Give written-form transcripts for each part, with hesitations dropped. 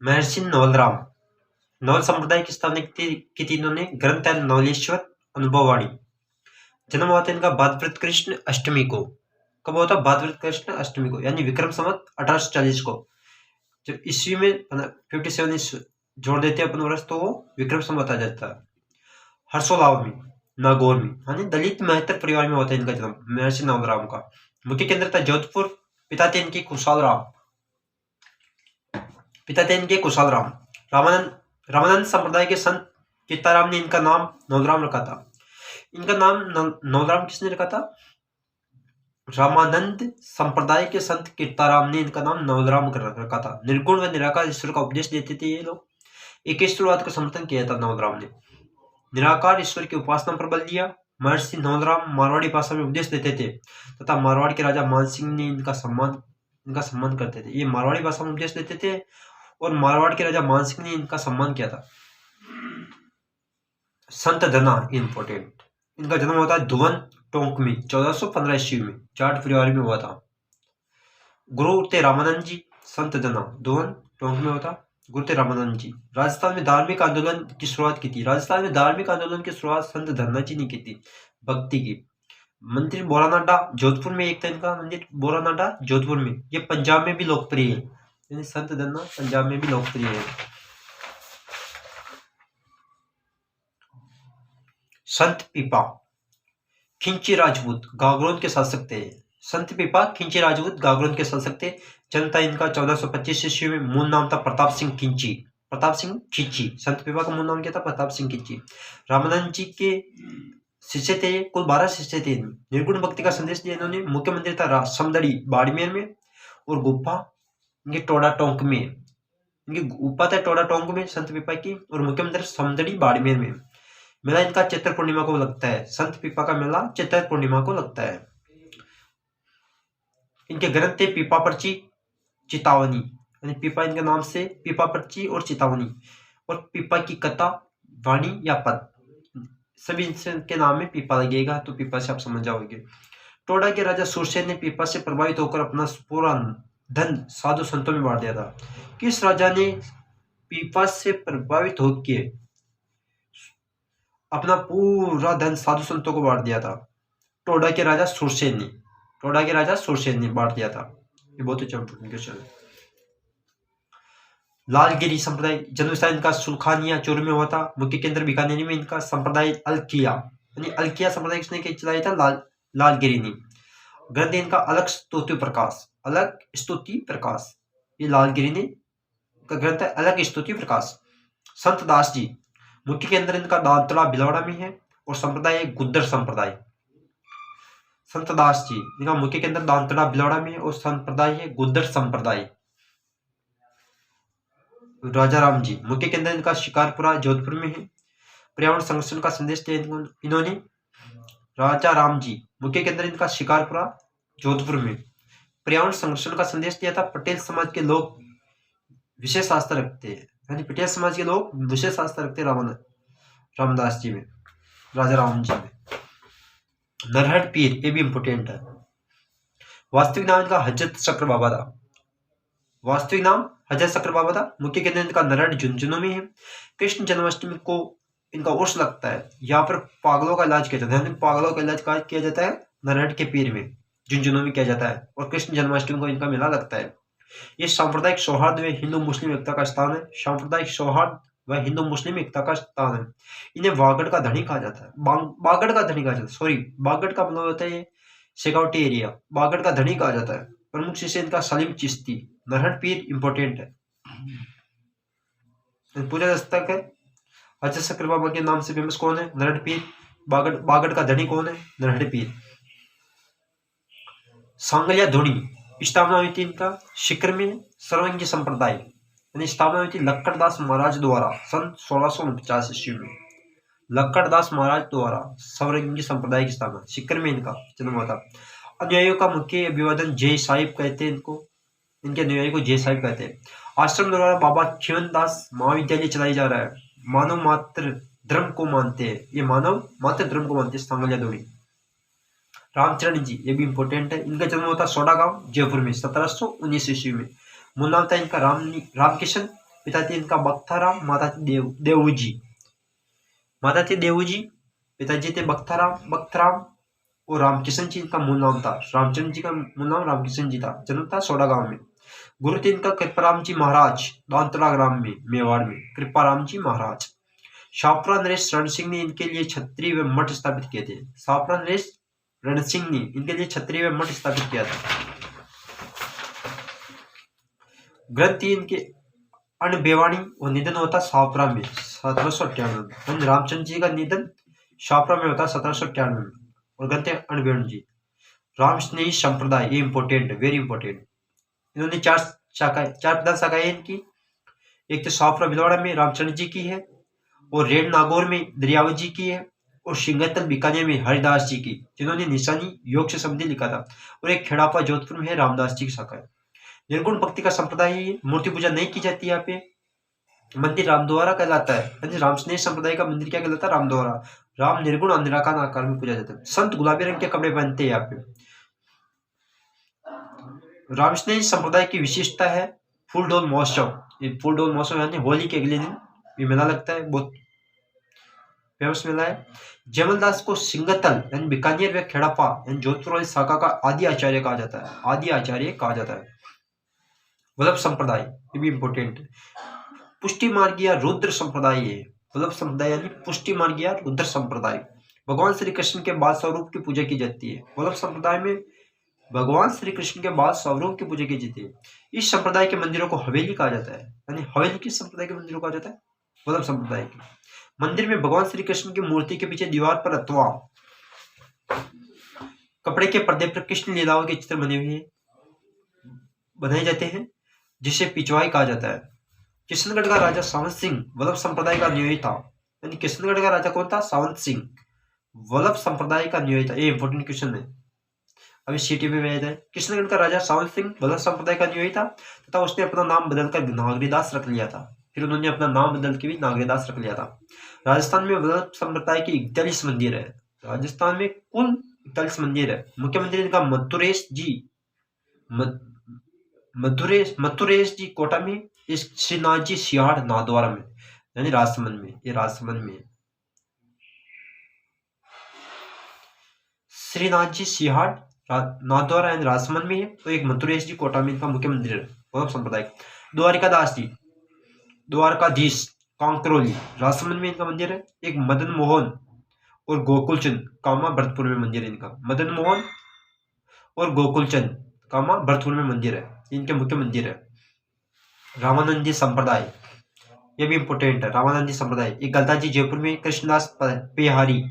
महर्षि नवलराम नवल संप्रदाय की स्थापना की थी इन्होंने। ग्रंथ है नवलेश्वर अनुभववाणी। जन्म हुआ था इनका भाद्रपद कृष्ण अष्टमी को। कब हुआ था? भाद्रपद कृष्ण अष्टमी को, यानी विक्रम संवत 1840 को। जब ईस्वी में 57 जोड़ देते हैं अपन वर्ष, तो वो विक्रम संवत आ जाता है। हर्षोलाव में, नागौर में, यानी दलित महत्तर परिवार में होता है इनका जन्म, महर्षि नवलराम का। मुख्य केंद्र था जोधपुर। पिता थे इनके कुशाल राम। रामानंद संप्रदाय के संत कीर्ताराम ने इनका नाम नवलराम रखा था। इनका नाम नवलराम किसने रखा था? रामानंद संप्रदाय के संत कीर्ताराम ने इनका नाम नवलराम रखा था। निर्गुण व निराकार ईश्वर का उपदेश देते थे ये लोग। एकेश्वरवाद का समर्थन किया था नवलराम ने। निराकार ईश्वर की उपासना पर बल दिया। महर्षि नवलराम मारवाड़ी भाषा में उपदेश देते थे तथा मारवाड़ के राजा मानसिंह ने इनका सम्मान करते थे। ये मारवाड़ी भाषा में उपदेश देते थे और मारवाड़ के राजा मानसिंह ने इनका सम्मान किया था। संत धना इंपोर्टेंट। इनका जन्म होता है धुवन टोंक में 1415 ईस्वी में। जाट परिवार में हुआ था। गुरु थे रामानंद जी। संत धना धुवन टोंक में होता गुरु थे रामानंद जी। राजस्थान में धार्मिक आंदोलन की शुरुआत की थी। राजस्थान में धार्मिक आंदोलन की शुरुआत संत धना जी ने की थी, भक्ति की। मंदिर बोरानाडा जोधपुर में एक था इनका मंदिर, बोरानाडा जोधपुर में। ये पंजाब में भी लोकप्रिय है, यानी संत धना पंजाब में भी लोकप्रिय है। संत पीपा खिंची राजपूत गागरोन के शासक थे। संत पीपा खिंची राजपूत गागरोन के शासक थे। जन्म था इनका 1425 ईस्वी में। मूल नाम था प्रताप सिंह खिंची। संत पीपा का मूल नाम क्या था? प्रताप सिंह खिंची। रामानंद जी के शिष्य थे। कुल 12 शिष्य थे। निर्गुण भक्ति का संदेश दिया इन्होंने। मुख्य मंदिर था समदड़ी बाड़मेर में और गुफा इनके टोडा टोंक में। इनकी गुफा था टोडा टोंक में संत पीपा की, और मुख्य मंदिर समदड़ी बाड़मेर में। मेला इनका चैत्र पूर्णिमा को लगता है। संत पीपा का मेला चैत्र पूर्णिमा को लगता है। इनके ग्रंथ थे पीपा पर्ची, चितावनी, यानी पीपा इनके नाम से पीपा पर्ची और चितावनी, और पीपा की कथा, वाणी या पद, सभी इनके नाम में पीपा लगेगा, तो पीपा से आप समझ जाओगे। टोडा के राजा सुरसेन ने पीपा से प्रभावित होकर अपना पूरा धन साधु संतों में बांट दिया था। किस राजा ने पीपा से प्रभावित होकर अपना पूरा धन साधु संतों को बांट दिया था? टोडा के राजा सुरसेन ने बांट दिया था। ये बहुत अच्छा इंपोर्टेंट क्वेश्चन है। लालगिरी संप्रदाय जन्म स्थान इनका सुल्खानिया चोर में हुआ था। मुख्य केंद्र बीकानेर में। इनका संप्रदाय अलकिया, यानी अलकिया संप्रदाय किसने चलाया था? लालगिरी ने। ग्रंथ इनका अलग स्तुति प्रकाश। ये लालगिरी ने का ग्रंथ है अलग स्तुति प्रकाश। संत दास जी मुख्य केंद्र इनका दांतड़ा भिलवाड़ा में है और संप्रदाय है गुद्दर संप्रदाय। संत दास जी इनका मुख्य केंद्र दांतड़ा भिलवाड़ा में है और संप्रदाय है गुद्दर संप्रदाय। राजा राम जी मुख्य केंद्र इनका शिकारपुरा जोधपुर में है। पर्यावरण संरक्षण का संदेश दिया इन्होंने। राजा राम जी मुख्य केंद्र इनका शिकारपुरा जोधपुर में। पर्यावरण संरक्षण का संदेश दिया था। पटेल समाज के लोग विशेष आस्था रखते हैं, यानी पटेल समाज के लोग विशेष आस्था रखते हैं रामदास जी में, राजा राम जी में। नरहट पीर, ये भी इंपोर्टेंट है। वास्तविक नाम इनका हजरत शक्र बाबा था। मुख्य केंद्र इनका नरहट झुंझुनू में है। कृष्ण जन्माष्टमी को इनका उर्स लगता है। यहाँ पर पागलों का इलाज किया जाता है, पागलों का इलाज किया जाता है नरहट के पीर में, झुंझुनू में किया जाता है, और कृष्ण जन्माष्टमी को इनका मेला लगता है। ये सांप्रदायिक सौहार्द व हिंदू मुस्लिम एकता का स्थान है। इन्हें वागड़ का धनी कहा जाता है। बागड़ का मतलब होता है शेगावटी एरिया। बागड़ का धनी कहा जाता है। प्रमुख शिष्य इनका सलीम चिश्ती। नरहट पीर इंपोर्टेंट है, पूजा दस्तक है। हजरत शक्कर बाबा के नाम से फेमस कौन है? नरहट पीर। बागड़ का धनी कौन है? नरहट पीर। सांगलिया धुनी स्थापना हुई थी इनका शिखर में सर्वंगी संप्रदाय, यानी स्थापना हुई थी लक्कड़दास महाराज द्वारा सन 1649 ईस्वी में। लक्कड़दास महाराज द्वारा सर्वंगी संप्रदाय की स्थापना, शिखर में इनका जन्म हुआ था। अनुयायियों का मुख्य अभिवादन जय साहिब कहते हैं इनको। इनके अनुयायी को जय साहिब कहते हैं। आश्रम द्वारा बाबा खिवनदास महाविद्यालय चलाई जा रहा है। मानव मात्र धर्म को मानते हैं, ये मानव मात्र धर्म को मानते हैं। सांगलिया धुनी। रामचरण जी, ये भी इंपोर्टेंट है। इनका जन्म होता सोडा गांव जयपुर में 1719 ईस्वी में। मूल नाम था इनका रामकिशन पिता थे इनका बख्ताराम, माता थी देवूजी। माता थी देवूजी, पिताजी थे बख्ताराम और रामकिशन जी इनका मूल नाम था। रामचंद्र जी का मूल नाम रामकिशन जी था। जन्म था सोडा गांव में। गुरु थे इनका कृपाराम जी महाराज, दांतरा ग्राम में, मेवाड़ में, कृपाराम जी महाराज। शाहपुरा नरेश रण सिंह ने इनके लिए छत्री व मठ स्थापित किए थे। शाहपुरा नरेश रण सिंह ने इनके लिए छत्री व मठ स्थापित किया था। ग्रंथ इनके अन्न बेवाणी और निधन होता शाहपुरा में 1798 में। रामचंद्र जी का निधन शाहपुरा में होता 1798 में। और ग्रंथ अन्न बेवाणी जी। राम स्नेही संप्रदाय, ये इंपॉर्टेंट है, वेरी इंपॉर्टेंट। इन्होंने चार प्रधान शाखाएं इनकी। एक तो शाहपुरा भिलवाड़ा में रामचंद्र जी की है, और रेड नागौर में दरियावत जी की है, और सिंगतल बीकानेर में हरिदास जी की, जिन्होंने निशानी योग से संबंधित लिखा था। और एक खेड़ापा जोधपुर में है, रामदास जी की शाखा है। निर्गुण भक्ति का संप्रदाय है। मूर्ति पूजा नहीं की जाती है यहाँ पे। मंदिर रामद्वारा कहलाता है। राम स्नेह संप्रदाय का मंदिर क्या कहलाता है? रामद्वारा। राम निर्गुण और निराकार आकार में पूजा जाता है। संत गुलाबी रंग के कपड़े पहनते हैं यहाँ पे। रामस्नेही संप्रदाय की विशेषता है फूल डोल महोत्सव। ये फूल डोल महोत्सव यानी होली के अगले दिन ये मेला लगता है, बहुत फेमस मेला है। जमलदास को सिंगतल यानी बीकानेर व खेड़ापा यानी जोधपुर वाली शाखा का आदि आचार्य कहा जाता है। आदि आचार्य कहा जाता है। वल्लभ संप्रदाय, ये भी इंपोर्टेंट है। पुष्टि मार्गीय रुद्र संप्रदाय है। वल्लभ संप्रदाय यानी पुष्टि मार्गीय रुद्र संप्रदाय। भगवान श्री कृष्ण के बाद स्वरूप की पूजा की जाती है। वल्लभ संप्रदाय में भगवान श्री कृष्ण के बाद स्वरूप की पूजा की जाती है। इस संप्रदाय के मंदिरों को हवेली कहा जाता है। यानी हवेली किस संप्रदाय के मंदिरों को कहा जाता है? वल्लभ संप्रदाय के। मंदिर में भगवान श्री कृष्ण की मूर्ति के पीछे दीवार पर अथवा कपड़े के पर्दे पर कृष्ण लीलाओं के चित्र बनाए जाते हैं, जिसे पिछवाई कहा जाता है। किशनगढ़ का राजा सावंत सिंह वल्लभ संप्रदाय का अनुयायी था। यानी किशनगढ़ का राजा कौन था? सावंत सिंह वल्लभ संप्रदाय का अनुयायी था। ये इंपोर्टेंट क्वेश्चन है, अभी सिटी में आया है। किशनगढ़ का राजा सावंत सिंह वल्लभ संप्रदाय का अनुयायी था तथा उसने अपना नाम बदलकर नागरीदास रख लिया था। फिर उन्होंने अपना नाम बदल के भी नागरीदास रख लिया था। राजस्थान में वल्लभ संप्रदाय के 41 मंदिर है। राजस्थान में कुल 41 मंदिर है। मुख्य मंदिर इनका मथुरेश जी कोटा में, श्रीनाथ जी सियाड़ नादौरा में, यानी राजसमंद में। ये राजसमंद में श्रीनाथ जी सियाड़ नादौरा यानी राजसमंद में है। तो एक मथुरेश जी कोटा में इनका मुख्य मंदिर है वल्लभ संप्रदाय। द्वारकाधीश कांकरोली राजसमंद में इनका मंदिर है। एक मदन मोहन और गोकुलचंद कामा भरतपुर में मंदिर है इनका। मदन मोहन और गोकुलचंद कामा भरतपुर में मंदिर है, इनके मुख्य मंदिर है। रामानंदी संप्रदाय, ये भी इंपोर्टेंट है। रामानंदी संप्रदाय एक गलता जी जयपुर में, कृष्णदास पेहारी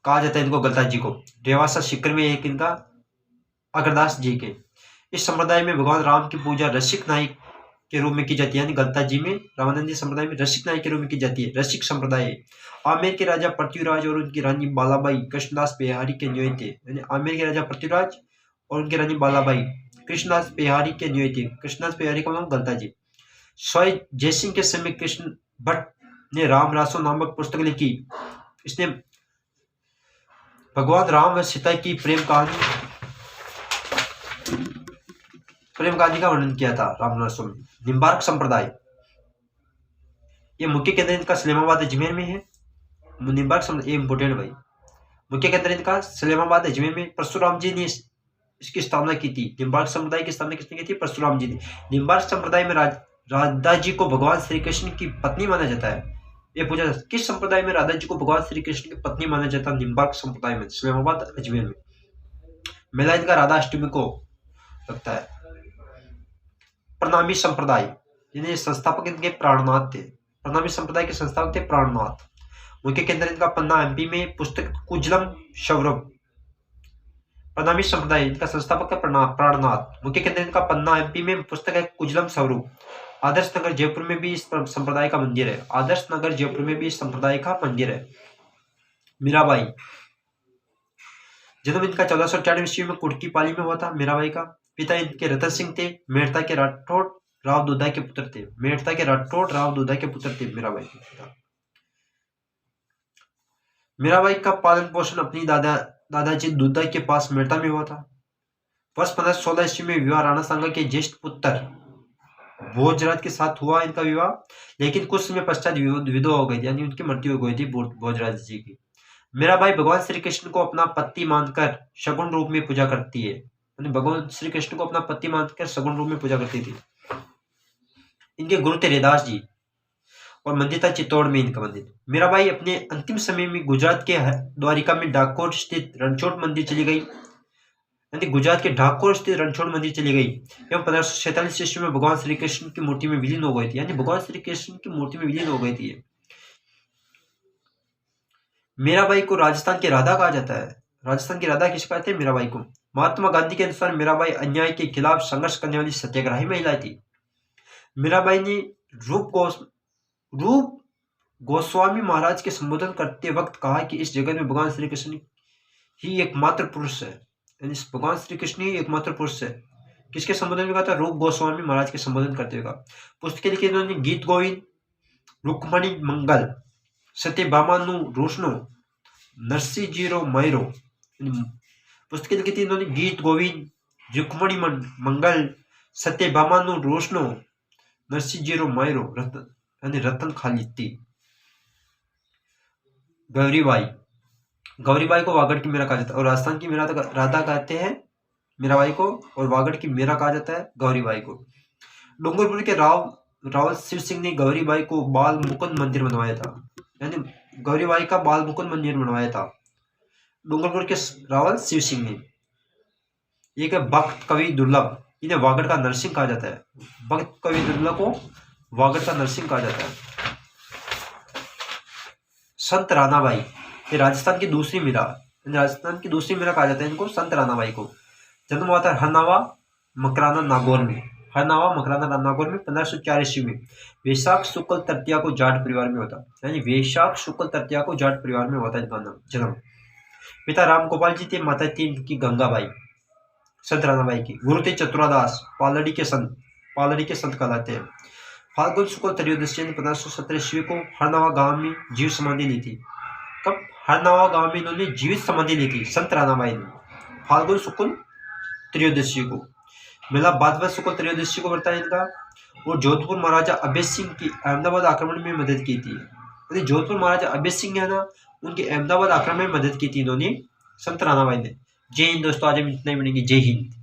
कहा जाता है इनको, गलता जी को। रेवासा सीकर में एक इनका अग्रदास जी के। इस संप्रदाय में भगवान राम की पूजा रसिक नायक के रूप में की जाती है। यानी गलता जी में, रामानंदी संप्रदाय में रसिक नायक के रूप में की जाती है। रसिक संप्रदाय आमेर के राजा पृथ्वीराज और उनकी रानी बालाबाई कृष्णदास पेहारी के अनुयायी थे। यानी आमेर के राजा पृथ्वीराज और उनकी रानी बालाबाई कृष्णदास पेहारी के अनुयायी थे। कृष्णदास पेहारी का नाम गलता जी। स्वाई जयसिंह के समय कृष्ण भट्ट ने राम रासो नामक पुस्तक लिखी। इसने भगवान राम व सीता की प्रेम कहानी का वर्णन किया था राम रासो में। निम्बार्क संप्रदाय, ये मुख्य केंद्र इनका सलेमाबाद अजमेर में है। निम्बार्क संप्रदाय इंपोर्टेंट भाई। मुख्य केंद्र इनका सलेमाबाद अजमेर में। परशुराम जी ने इसकी स्थापना की थी। निम्बार्क संप्रदाय की स्थापना किसने की थी? परशुराम जी ने। निम्बार्क संप्रदाय में राधा जी को भगवान श्री कृष्ण की पत्नी माना जाता है। ये पूछा जाता है किस संप्रदाय में राधा जी को भगवान श्री कृष्ण की पत्नी माना जाता है? निम्बार्क संप्रदाय में, सलेमाबाद अजमेर में। मेला इनका राधा अष्टमी को लगता है। प्रणामी संप्रदाय, जिन्हें संस्थापक इनके प्राणनाथ थे। प्रणामी संप्रदाय के संस्थापक थे प्राणनाथ। मुख्य केंद्र इनका पन्ना एमपी में। पुस्तक कुजलम सौरभ। प्रणामी संप्रदाय इनका संस्थापक है प्राणनाथ। मुख्य केंद्र इनका पन्ना एमपी में। पुस्तक है कुजलम स्वरूप। आदर्श नगर जयपुर में भी इस संप्रदाय का मंदिर है। आदर्श नगर जयपुर में भी इस संप्रदाय का मंदिर है। मीराबाई, जन्म इनका 1498 ईस्वी में कुटकी पाली में हुआ था मीराबाई का। पिता इनके रतन सिंह थे, मेड़ता के राठौड़ राव दुधा के पुत्र थे। मेड़ता के राठौड़ राव दुधा के पुत्र थे मीराबाई के पिता। मीराबाई का पालन पोषण अपनी दादाजी दुधा के पास मेड़ता में हुआ था। वर्ष 1516 ईस्वी में विवाह राणा सांगा के ज्येष्ठ पुत्र भोजराज के साथ हुआ इनका विवाह, लेकिन कुछ समय पश्चात विधवा हो गई थी, यानी उनकी मृत्यु हो गई थी भोजराज जी की। मीराबाई भगवान श्री कृष्ण को अपना पति मानकर सगुण रूप में पूजा करती है, यानी भगवान श्री कृष्ण को अपना पति मानकर सगुण रूप में पूजा करती थी। इनके गुरु थे रैदास जी और मंदिर था चित्तौड़ में इनका मंदिर। मीराबाई अपने अंतिम समय में गुजरात के द्वारिका में डाकोर स्थित रणछोड़ मंदिर चली गई, यानी गुजरात के डाकोर स्थित रणछोड़ मंदिर चली गई एवं 1547 ईस्वी में भगवान श्री कृष्ण की मूर्ति में विलीन हो गई थी, यानी भगवान श्री कृष्ण की मूर्ति में विलीन हो गई थी। मीराबाई को राजस्थान की राधा कहा जाता है। राजस्थान की राधा किसे कहते हैं? मीराबाई को। महात्मा गांधी के अनुसार मीराबाई अन्याय के खिलाफ संघर्ष करने वाली सत्याग्रही महिला थी। मीराबाई ने रूप गोस्वामी महाराज के संबोधन करते वक्त कहा कि इस जगत में भगवान श्री कृष्ण ही एकमात्र पुरुष है, यानी भगवान श्री कृष्ण ही एकमात्र पुरुष है। किसके संबोधन में कहा था? रूप गोस्वामी महाराज के संबोधन करते हुए कहा। पुस्तकें लिखी इन्होंने गीत गोविंद, रुक्मणी मंगल, सत्यभामानु रोशनो, नरसिंह मैरो। पुस्तकें लिखी थी इन्होंने गीत गोविंद, रुक्मणी मंगल, सत्यभामानु रोशनो, नरसिंह मैरो, यानी रतन खालिदी। गौरीबाई को वागड़ की मीरा कहा जाता है और राजस्थान की राधा कहते हैं मीराबाई को, और वागड़ की मीरा कहा जाता है गौरीबाई को। डूंगरपुर के रावल शिव सिंह ने गौरीबाई को बाल मुकुंद मंदिर बनवाया था, यानी गौरीबाई का बाल मुकुंद मंदिर बनवाया था डूंगरपुर के रावल शिव सिंह ने। एक है भक्त कवि दुर्लभ, इन्हें वागड़ का नरसिंह कहा जाता है। भक्त कवि दुर्लभ को वागड़ का नरसिंह कहा जाता है। संत रानाबाई, ये राजस्थान की दूसरी मीरा, कहा जाता है इनको, संत रानाबाई को। जन्म हुआ था हरनावा मकराना नागौर में। 1504 ईस्वी में वैशाख शुक्ल तृतीया को जाट परिवार में होता, यानी वैशाख शुक्ल तृतीया को जाट परिवार में होता इनका जन्म। पिता राम गोपाल जी थे, माता थी इनकी गंगाबाई, संत रानाबाई की। गुरु थे चतुरादास, पालड़ी के संत कहलाते हैं। फाल्गुन शुक्ल त्रयोदशी 1517 ईस्वी को हरनवा गांव में जीव समाधि ली थी। कब? हरनवा गांव में इन्होंने जीवित समाधि ली थी संत रानाबाई ने, फाल्गुन शुक्ल त्रयोदशी को। मेला भाद्रपद शुक्ल त्रयोदशी को पड़ता है इनका। और जोधपुर महाराजा अभय सिंह की अहमदाबाद आक्रमण में मदद की थी, यानी जोधपुर महाराजा अभय सिंह है ना, उनके अहमदाबाद आक्रमण में मदद की थी इन्होंने, संत रानाबाई ने। जय हिंद दोस्तों, आज हम इतना ही मिलेंगे। जय हिंद।